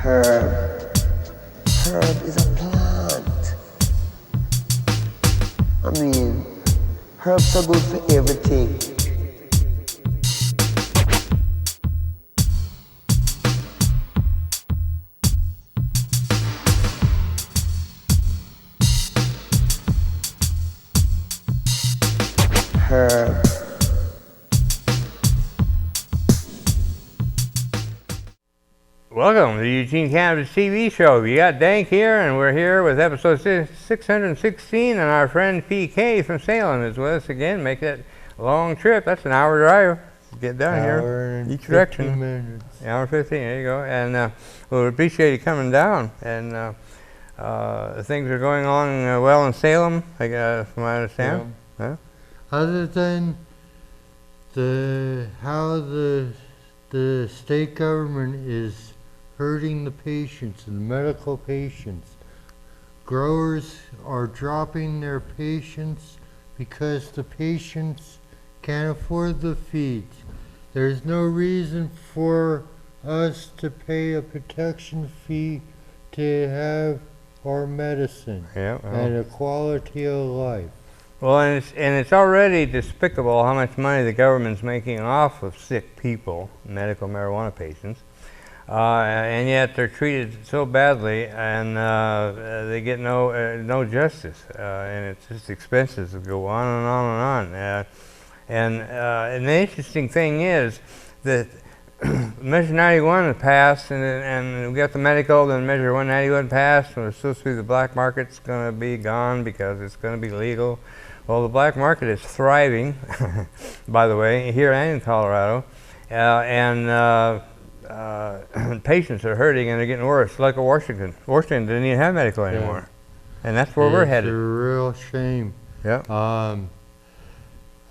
Herb. Herb is a plant. I mean, herbs are good for everything. Herb. Welcome to the Eugene Cannabis TV show. You got DanK here, and we're here with episode 616, and our friend Peke from Salem is with us again. Make that long trip. That's an hour drive. Get down here each direction. Minutes. Hour 15. There you go. And we appreciate you coming down. And things are going on well in Salem, from what I understand. Yeah. Huh? Other than how the state government is hurting the patients and the medical patients, growers are dropping their patients because the patients can't afford the feeds. There's no reason for us to pay a protection fee to have our medicine and a quality of life. Well, and it's already despicable how much money the government's making off of sick people, medical marijuana patients, and yet they're treated so badly, and they get no justice, and it's just expenses that go on and on and on. And the interesting thing is that Measure 91 is passed, and we got the medical, then Measure 191 passed, and it's supposed to be the black market's going to be gone because it's going to be legal. Well, the black market is thriving, by the way, here and in Colorado, and patients are hurting and they're getting worse, like Washington. Washington didn't even have medical anymore, and that's where we're headed. It's a real shame. Yeah.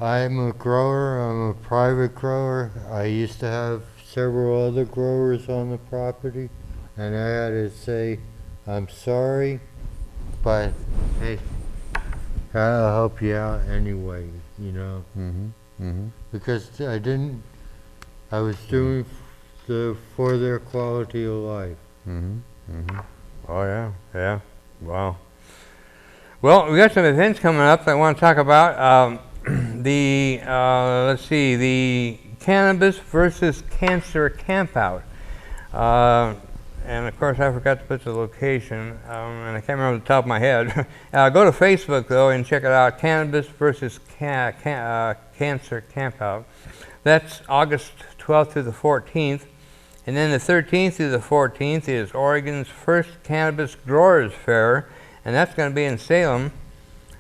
I'm a grower. I'm a private grower. I used to have several other growers on the property, and I had to say, I'm sorry, but hey, I'll help you out anyway, you know. Because I was doing for their quality of life. Oh yeah, wow. Well, we got some events coming up that I want to talk about. Let's see, the Cannabis versus Cancer Campout. And of course I forgot to put the location, and I can't remember off the top of my head. Go to Facebook though and check it out, Cannabis versus Cancer Campout. That's August 12th through the 14th. And then the 13th through the 14th is Oregon's first Cannabis Growers Fair, and that's going to be in Salem.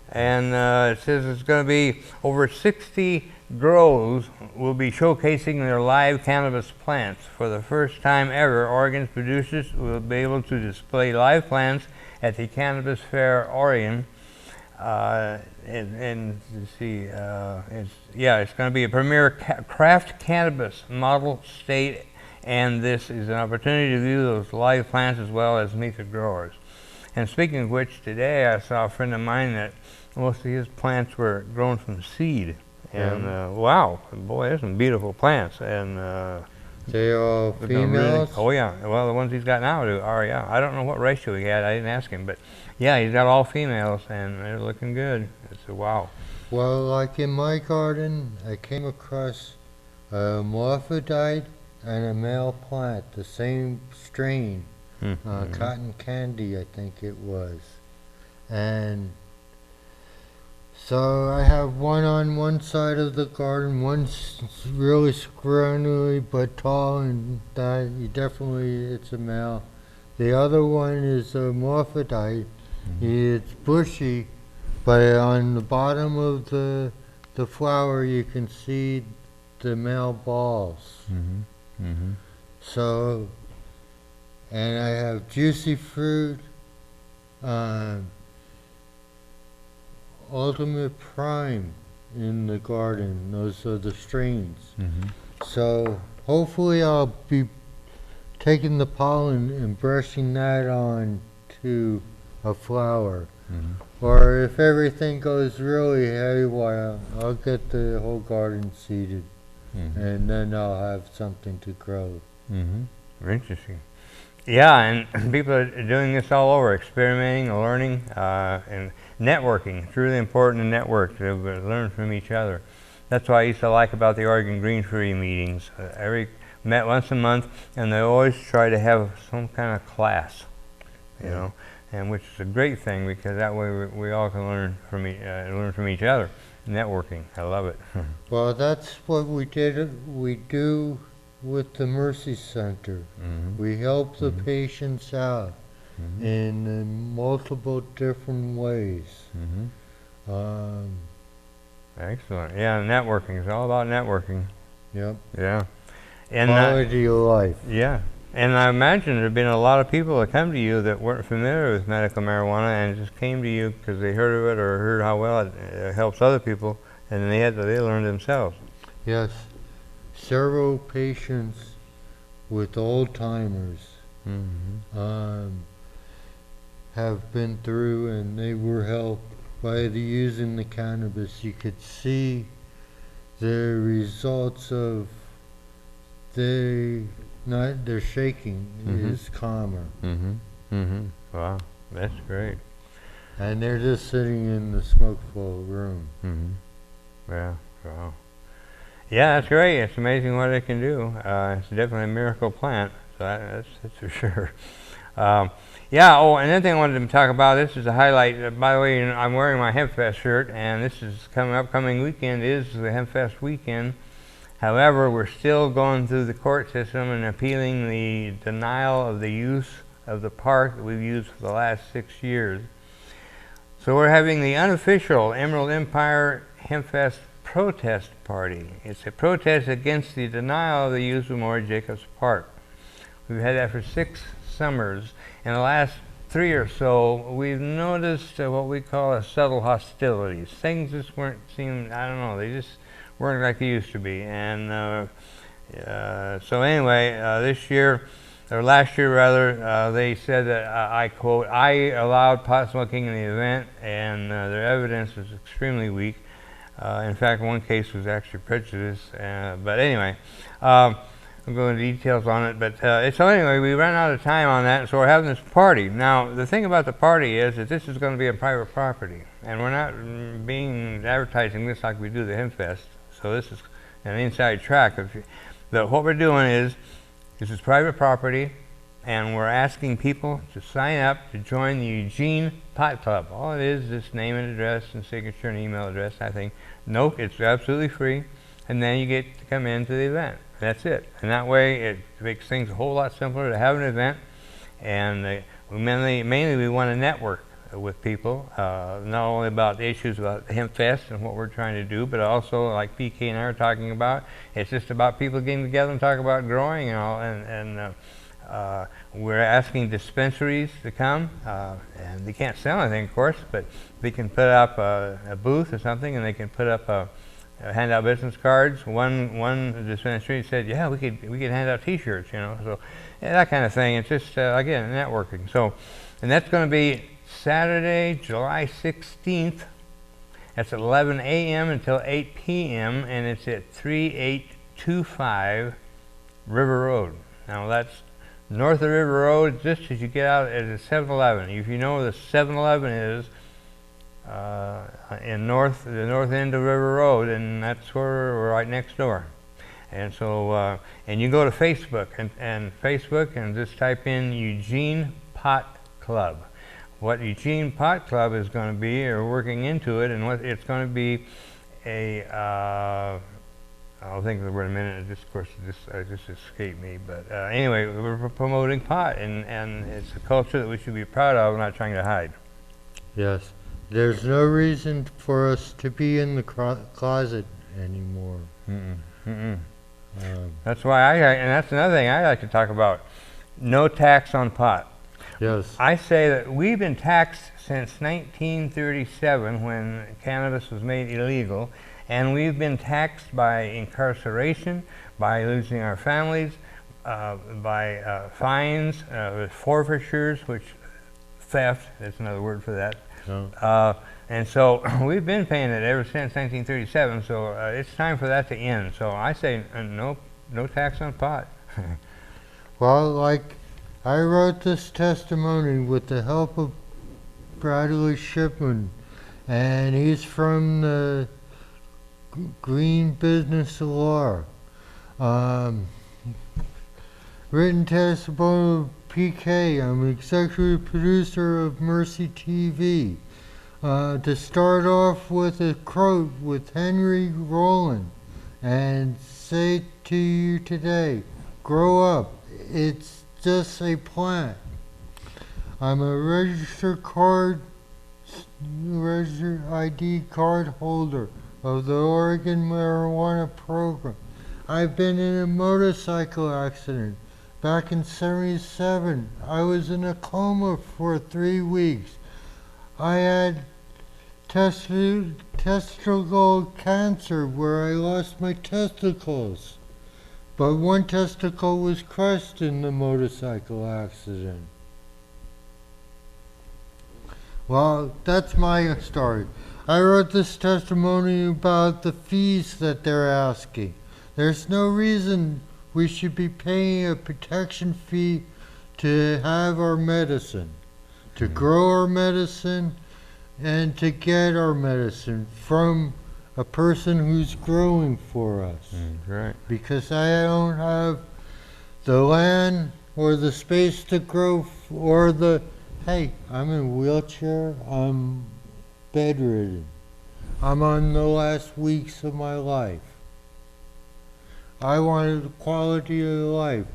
And it says it's going to be over 60 grows will be showcasing their live cannabis plants. For the first time ever, Oregon's producers will be able to display live plants at the Cannabis Fair Oregon. And let's see, it's going to be a premier craft cannabis model state, and this is an opportunity to view those live plants as well as meet the growers. And speaking of which, today I saw a friend of mine that most of his plants were grown from seed. And wow, boy, there's some beautiful plants. And they all females? Oh yeah, well the ones he's got now are, yeah. I don't know what ratio he had, I didn't ask him, but yeah, he's got all females and they're looking good. It's a wow. Well, like in my garden, I came across a morphodite and a male plant, the same strain, cotton candy I think it was. And so I have one on one side of the garden, one's really scrawny but tall, and it's a male. The other one is a morphodite. It's bushy, but on the bottom of the flower you can see the male balls. So, and I have juicy fruit, Ultimate Prime in the garden. Those are the strains. So hopefully I'll be taking the pollen and brushing that on to a flower. Or if everything goes really haywire, I'll get the whole garden seeded, and then I'll have something to grow. Interesting. Yeah, and people are doing this all over, experimenting, learning, and networking. It's really important to network, to learn from each other. That's what I used to like about the Oregon Green Free meetings. Met once a month, and they always try to have some kind of class, you know, and which is a great thing because that way we all can learn from each other. Networking, I love it. Well, that's what we do with the Mercy Center. We help the patients out in multiple different ways. Excellent. Yeah, networking. It's all about networking. Yep. Yeah. And quality of life. Yeah. And I imagine there have been a lot of people that come to you that weren't familiar with medical marijuana and just came to you because they heard of it or heard how well it helps other people, and they learned themselves. Yes. Several patients with Alzheimer's have been through, and they were helped by using the cannabis. You could see the results of their shaking is calmer. Wow, that's great. And they're just sitting in the smoke-filled room. Yeah, wow. Yeah, that's great. It's amazing what it can do. It's definitely a miracle plant, so that's for sure. Yeah, another thing I wanted to talk about, this is a highlight. By the way, I'm wearing my Hempfest shirt, and this is upcoming weekend is the Hempfest weekend. However, we're still going through the court system and appealing the denial of the use of the park that we've used for the last 6 years. So we're having the unofficial Emerald Empire Hempfest protest party. It's a protest against the denial of the use of Memorial Jacobs Park. We've had that for 6 summers. In the last 3 or so, we've noticed what we call a subtle hostilities. Things just I don't know, they just weren't like they used to be. And so anyway, this year, or last year rather, they said that, I quote, I allowed pot smoking in the event, and their evidence was extremely weak. In fact, one case was actually prejudice. But anyway, I'll go into details on it. But so anyway, we ran out of time on that, so we're having this party. Now, the thing about the party is that this is going to be a private property, and we're not advertising this like we do the Hempfest. So this is an inside track. What we're doing is, this is private property, and we're asking people to sign up to join the Eugene Pot Club. All it is just name and address and signature and email address, I think. Nope, it's absolutely free, and then you get to come into the event. That's it. And that way it makes things a whole lot simpler to have an event, and mainly we want to network with people, not only about the issues about Hempfest and what we're trying to do, but also, like Peke and I are talking about, it's just about people getting together and talk about growing and all, and we're asking dispensaries to come, and they can't sell anything, of course, but they can put up a booth or something, and they can put up hand out business cards. One dispensary said, yeah, we could hand out T-shirts, you know, so yeah, that kind of thing. It's just again, networking. So, and that's going to be Saturday, July 16th. That's at 11 a.m. until 8 p.m. and it's at 3825 River Road. Now that's north of River Road, just as you get out at the 7-Eleven. If you know where the 7-Eleven is, in the north end of River Road, and that's where we're right next door. And so, and you go to Facebook and Facebook and just type in Eugene Pot Club. What Eugene Pot Club is going to be, or working into it, and what it's going to be I'll think of the word in a minute. Of course, it just escaped me. But anyway, we're promoting pot, and it's a culture that we should be proud of, not trying to hide. Yes. There's no reason for us to be in the closet anymore. That's why and that's another thing I like to talk about. No tax on pot. Yes. I say that we've been taxed since 1937 when cannabis was made illegal, and we've been taxed by incarceration, by losing our families, by fines, forfeitures, theft, that's another word for that. No. And so we've been paying it ever since 1937, so it's time for that to end. So I say no tax on pot. Well, like I wrote this testimony with the help of Bradley Shipman, and he's from the Green Business Law. Written testimony of Peke. I'm executive producer of Mercy TV. To start off with a quote with Henry Roland, and say to you today, grow up, it's just a plant. I'm a registered ID card holder of the Oregon Marijuana Program. I've been in a motorcycle accident. Back in '77, I was in a coma for 3 weeks. I had testicle cancer where I lost my testicles. But one testicle was crushed in the motorcycle accident. Well, that's my story. I wrote this testimony about the fees that they're asking. There's no reason we should be paying a protection fee to have our medicine, to grow our medicine, and to get our medicine from a person who's growing for us. Right. Because I don't have the land or the space to grow, or the, hey, I'm in a wheelchair, I'm bedridden. I'm on the last weeks of my life. I wanted the quality of life.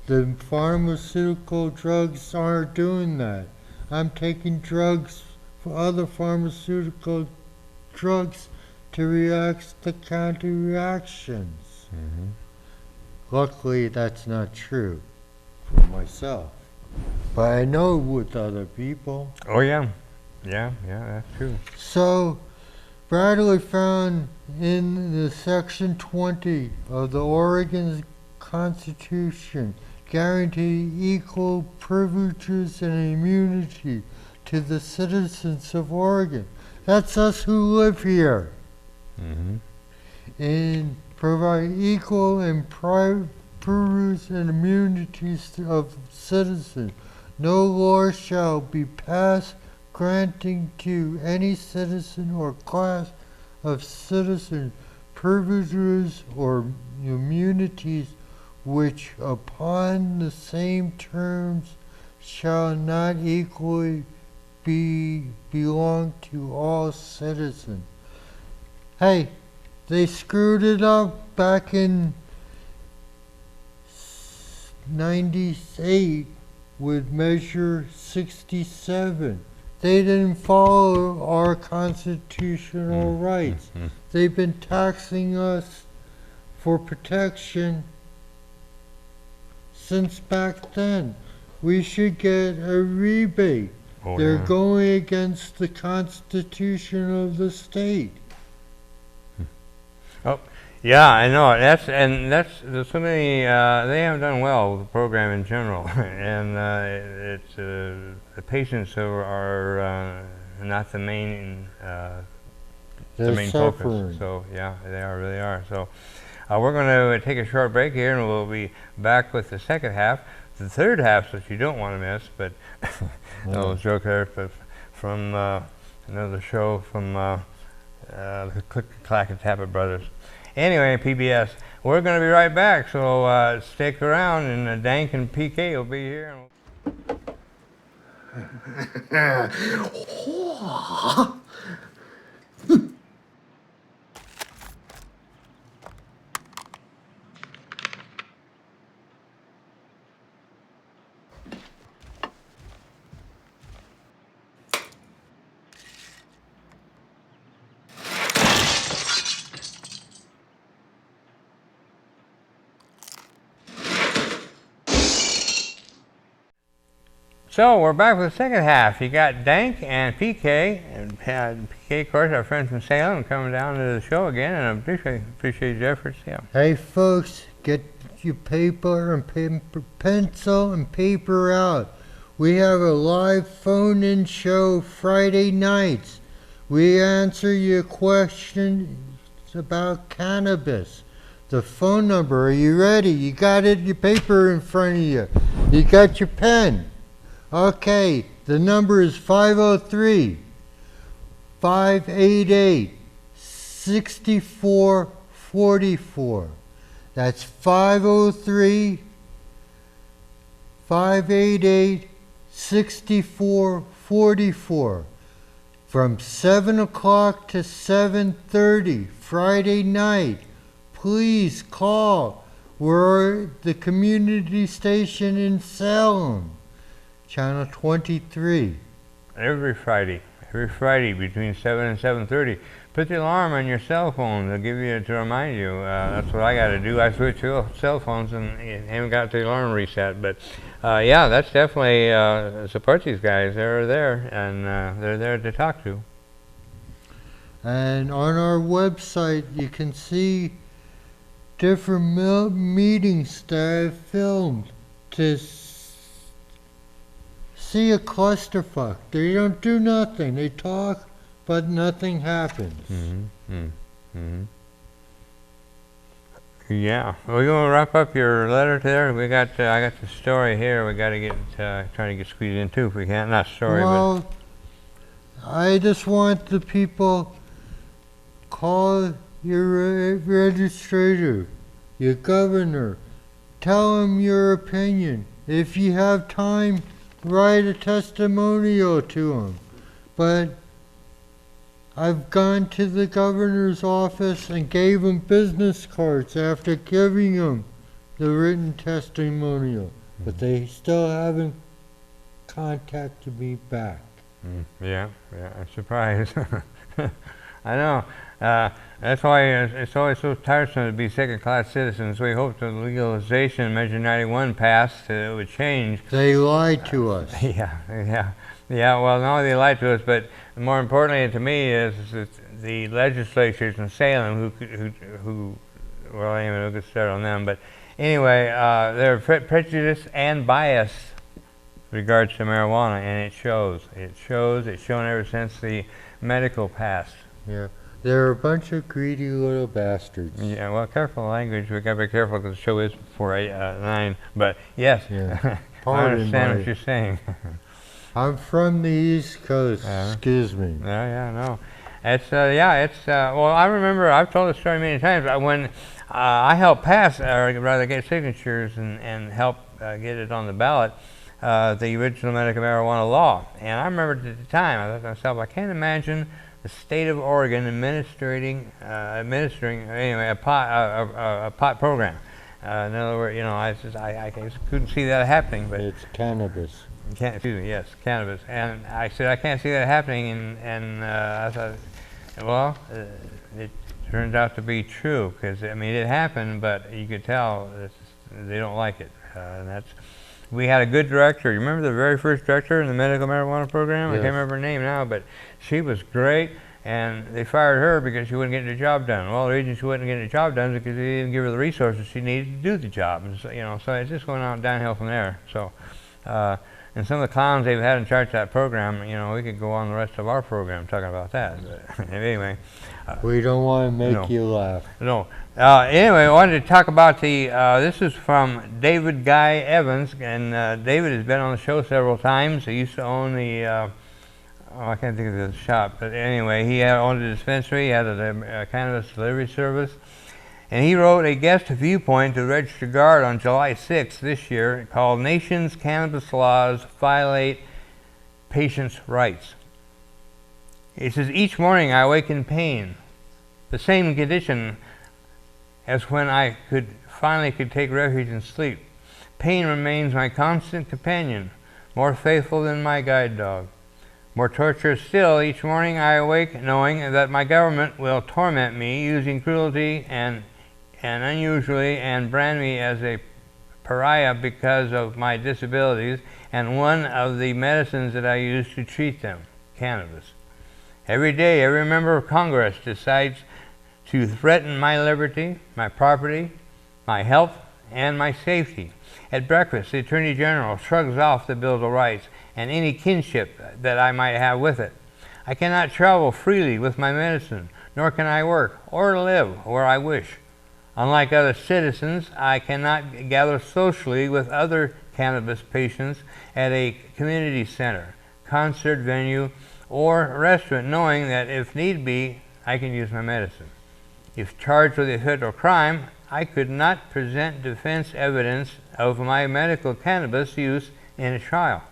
The pharmaceutical drugs aren't doing that. I'm taking drugs for other pharmaceutical drugs to react to counter reactions. Luckily, that's not true for myself, but I know with other people. Oh yeah, that's true. So, Bradley found in the Section 20 of the Oregon Constitution guarantee equal privileges and immunity to the citizens of Oregon. That's us who live here. And provide equal and privileges and immunities of citizens. No law shall be passed granting to any citizen or class of citizens privileges or immunities which upon the same terms shall not equally belong to all citizens. Hey, they screwed it up back in '98 with Measure 67. They didn't follow our constitutional rights. They've been taxing us for protection since back then. We should get a rebate. They're going against the Constitution of the state. Oh, yeah, I know. There's so many. They haven't done well with the program in general, and it's the patients who are not the main focus. So yeah, they really are. So we're going to take a short break here, and we'll be back with the second half. The third half, which you don't want to miss, but a little joke there, but from another show from the Click, Clack, and Tappet Brothers. Anyway, PBS, we're going to be right back, so stick around, and DanK and Peke will be here. So we're back with the second half. You got DanK and Peke, and Peke, of course, our friend from Salem, coming down to the show again, and I appreciate your efforts. Yeah. Hey folks, get your paper and pencil and paper out. We have a live phone-in show Friday nights. We answer your questions about cannabis. the phone number. Are you ready? You got it, your paper in front of you. You got your pen. Okay, the number is 503-588-6444. That's 503-588-6444. From 7 o'clock to 7:30 Friday night. Please call. We're the community station in Salem, channel 23. Every Friday between 7 and 7:30. Put the alarm on your cell phone. They'll give you to remind you. That's what I got to do. I switch to cell phones and haven't got the alarm reset. But yeah, that's definitely support these guys. They're there and they're there to talk to. And on our website, you can see different meetings that I've filmed to see a clusterfuck. They don't do nothing. They talk, but nothing happens. Yeah. Well, you want to wrap up your letter there? We got. I got the story here. We got to get trying to get squeezed in too if we can. Not story, well, I just want the people call your registrator, your governor. Tell them your opinion. If you have time, write a testimonial to them. But I've gone to the governor's office and gave him business cards after giving him the written testimonial. But they still haven't contacted me back. Yeah, I'm surprised. I know. That's why it's always so tiresome to be second-class citizens. We hope the legalization Measure 91 passed, it would change. They lied to us. Yeah. Well, not only they lied to us, but more importantly to me is that the legislatures in Salem who well, anyway, we'll get started on them. But anyway, they're prejudiced and biased regards to marijuana, and it shows. It's shown ever since the medical passed. Yeah, they're a bunch of greedy little bastards. Yeah, well, careful language. We gotta be careful because the show is before 9. But yes, Yeah. I understand what you're saying. I'm from the East Coast. Excuse me. No. It's well, I remember I've told the story many times when I helped pass, or rather get signatures and help get it on the ballot, the original medical marijuana law. And I remember at the time, I thought to myself, I can't imagine the state of Oregon administering anyway a pot program. In other words, I just couldn't see that happening. But it's cannabis. Yes, cannabis. And I said I can't see that happening, and I thought, well, it turns out to be true because I mean it happened, but you could tell they don't like it, and that's. We had a good director. You remember the very first director in the medical marijuana program? Yes. I can't remember her name now, but she was great, and they fired her because she wasn't getting the job done. Well, the reason she wasn't getting the job done is because they didn't give her the resources she needed to do the job. And so, so it's just going on downhill from there. So, and some of the clowns they've had in charge of that program, we could go on the rest of our program talking about that. But anyway. We don't want to make you laugh. No. Anyway, I wanted to talk about this is from David Guy Evans, and David has been on the show several times. He used to own the, I can't think of the shop, but anyway, he owned a dispensary, he had a cannabis delivery service, and he wrote a guest viewpoint to the Register Guard on July 6th this year called Nation's Cannabis Laws Violate Patients' Rights. He says, each morning I awake in pain, the same condition as when I finally could take refuge in sleep. Pain remains my constant companion, more faithful than my guide dog. More torturous still, each morning I awake knowing that my government will torment me using cruelty and unusually and brand me as a pariah because of my disabilities and one of the medicines that I use to treat them, cannabis. Every day, every member of Congress decides to threaten my liberty, my property, my health, and my safety. At breakfast, the Attorney General shrugs off the Bill of Rights and any kinship that I might have with it. I cannot travel freely with my medicine, nor can I work or live where I wish. Unlike other citizens, I cannot gather socially with other cannabis patients at a community center, concert venue, or restaurant, knowing that if need be, I can use my medicine. If charged with a federal crime, I could not present defense evidence of my medical cannabis use in a trial.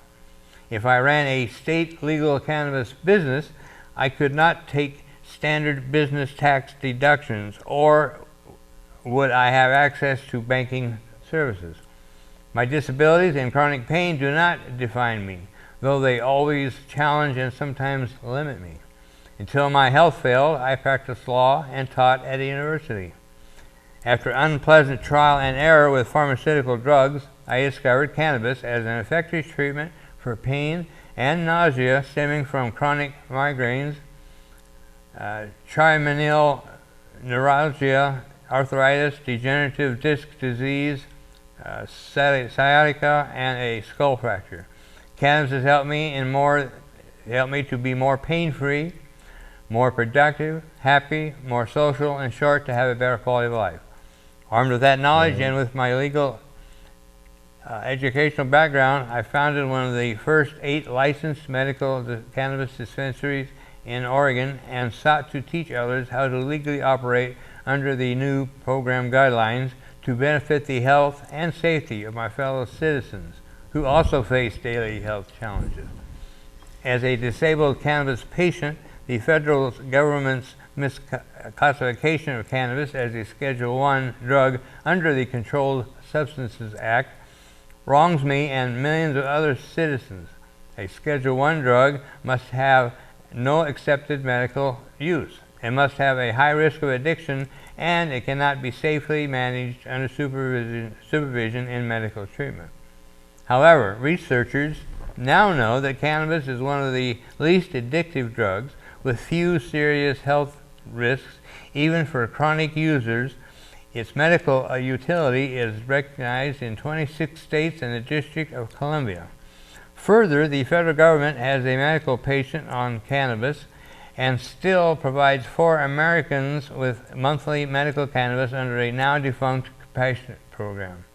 If I ran a state legal cannabis business, I could not take standard business tax deductions, or would I have access to banking services. My disabilities and chronic pain do not define me, though they always challenge and sometimes limit me. Until my health failed, I practiced law and taught at a university. After unpleasant trial and error with pharmaceutical drugs, I discovered cannabis as an effective treatment for pain and nausea stemming from chronic migraines, trigeminal neuralgia, arthritis, degenerative disc disease, sciatica, and a skull fracture. Cannabis has helped me to be more pain-free, more productive, happy, more social, in short, to have a better quality of life. Armed with that knowledge and with my legal educational background, I founded one of the first 8 licensed medical cannabis dispensaries in Oregon and sought to teach others how to legally operate under the new program guidelines to benefit the health and safety of my fellow citizens who also face daily health challenges. As a disabled cannabis patient, the federal government's misclassification of cannabis as a Schedule I drug under the Controlled Substances Act wrongs me and millions of other citizens. A Schedule I drug must have no accepted medical use. It must have a high risk of addiction, and it cannot be safely managed under supervision in medical treatment. However, researchers now know that cannabis is one of the least addictive drugs with few serious health risks, even for chronic users. Its medical utility is recognized in 26 states and the District of Columbia. Further, the federal government has a medical patient on cannabis and still provides 4 Americans with monthly medical cannabis under a now-defunct compassionate program.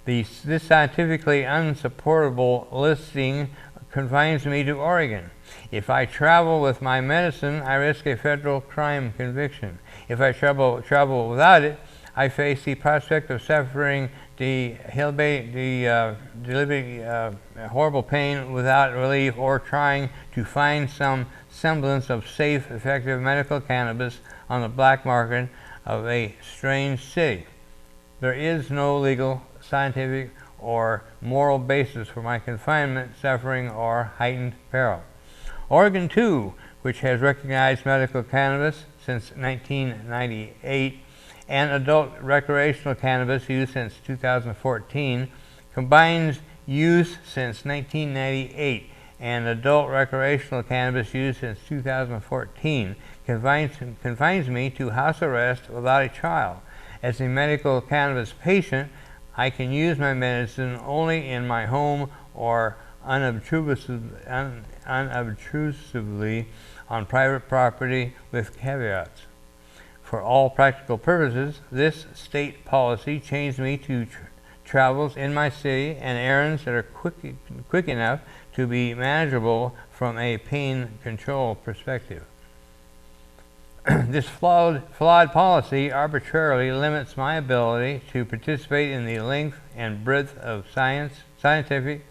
This scientifically unsupportable listing confines me to Oregon. If I travel with my medicine, I risk a federal crime conviction. If I travel without it, I face the prospect of suffering horrible pain without relief, or trying to find some semblance of safe, effective medical cannabis on the black market of a strange city. There is no legal, scientific, or moral basis for my confinement, suffering, or heightened peril. Oregon, too, which has recognized medical cannabis since 1998 and adult recreational cannabis use since 2014, combines use since 1998 and adult recreational cannabis use since 2014, confines me to house arrest without a trial. As a medical cannabis patient, I can use my medicine only in my home or unobtrusively on private property with caveats. For all practical purposes, this state policy chains me to travels in my city and errands that are quick enough to be manageable from a pain control perspective. This flawed policy arbitrarily limits my ability to participate in the length and breadth of scientific,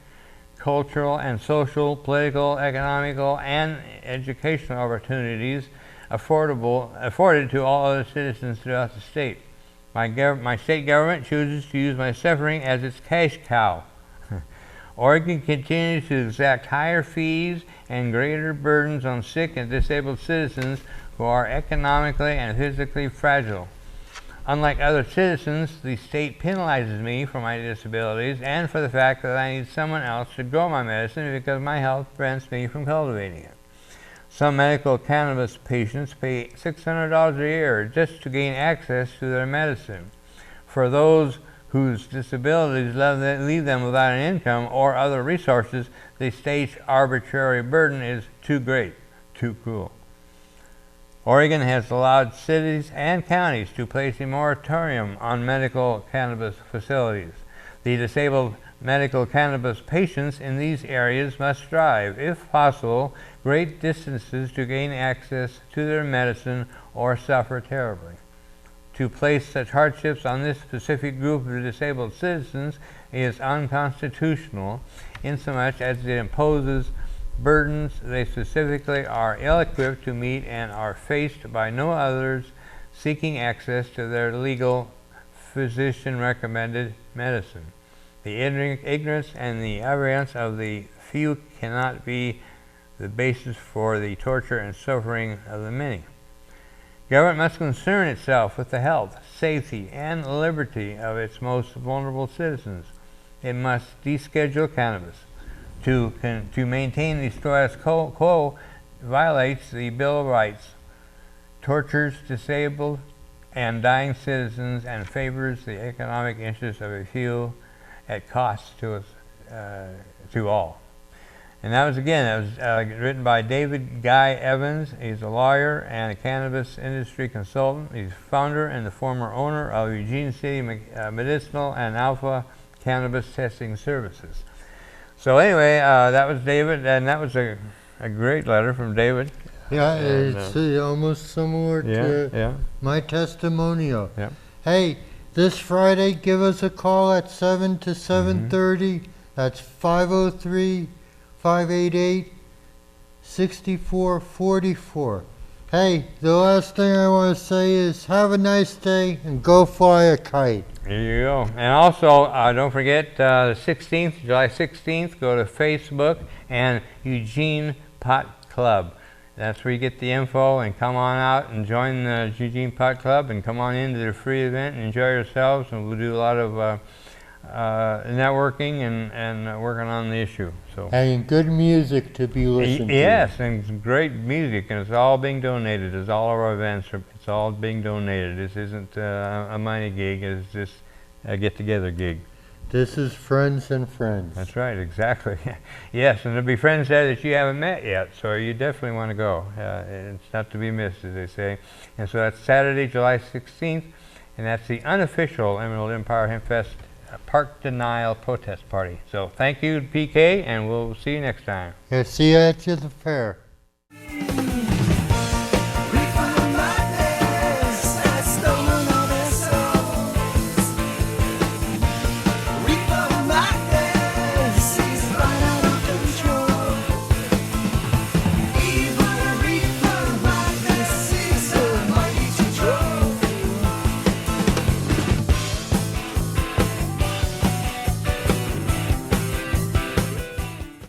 cultural, and social, political, economical, and educational opportunities afforded to all other citizens throughout the state. My state government chooses to use my suffering as its cash cow. Oregon continues to exact higher fees and greater burdens on sick and disabled citizens who are economically and physically fragile. Unlike other citizens, the state penalizes me for my disabilities and for the fact that I need someone else to grow my medicine because my health prevents me from cultivating it. Some medical cannabis patients pay $600 a year just to gain access to their medicine. For those whose disabilities leave them without an income or other resources, the state's arbitrary burden is too great, too cruel. Oregon has allowed cities and counties to place a moratorium on medical cannabis facilities. The disabled medical cannabis patients in these areas must drive, if possible, great distances to gain access to their medicine or suffer terribly. To place such hardships on this specific group of disabled citizens is unconstitutional, insomuch as it imposes burdens they specifically are ill-equipped to meet and are faced by no others seeking access to their legal physician-recommended medicine. The ignorance and the arrogance of the few cannot be the basis for the torture and suffering of the many. Government must concern itself with the health, safety, and liberty of its most vulnerable citizens. It must deschedule cannabis. To maintain the status quo violates the Bill of Rights, tortures disabled and dying citizens, and favors the economic interests of a few at cost to all. And that was written by David Guy Evans. He's a lawyer and a cannabis industry consultant. He's founder and the former owner of Eugene City Medicinal and Alpha Cannabis Testing Services. So anyway, that was David, and that was a great letter from David. Yeah, it's almost similar to my testimonial. Yeah. Hey, this Friday, give us a call at 7 to 7:30. That's 503-588-6444. Hey, the last thing I want to say is have a nice day and go fly a kite. There you go. And also, don't forget the 16th, July 16th, go to Facebook and Eugene Pot Club. That's where you get the info, and come on out and join the Eugene Pot Club and come on into the free event and enjoy yourselves, and we'll do a lot of networking and working on the issue. So. And good music to be listened to. Yes, and some great music, and it's all being donated. It's all of our events, it's all being donated. This isn't a money gig, it's just a get-together gig. This is Friends and Friends. That's right, exactly. Yes, and there'll be friends there that you haven't met yet, so you definitely want to go. It's not to be missed, as they say. And so that's Saturday, July 16th, and that's the unofficial Emerald Empire Hempfest Park Denial Protest Party. So thank you, Peke, and we'll see you next time. Yeah, see you at the fair.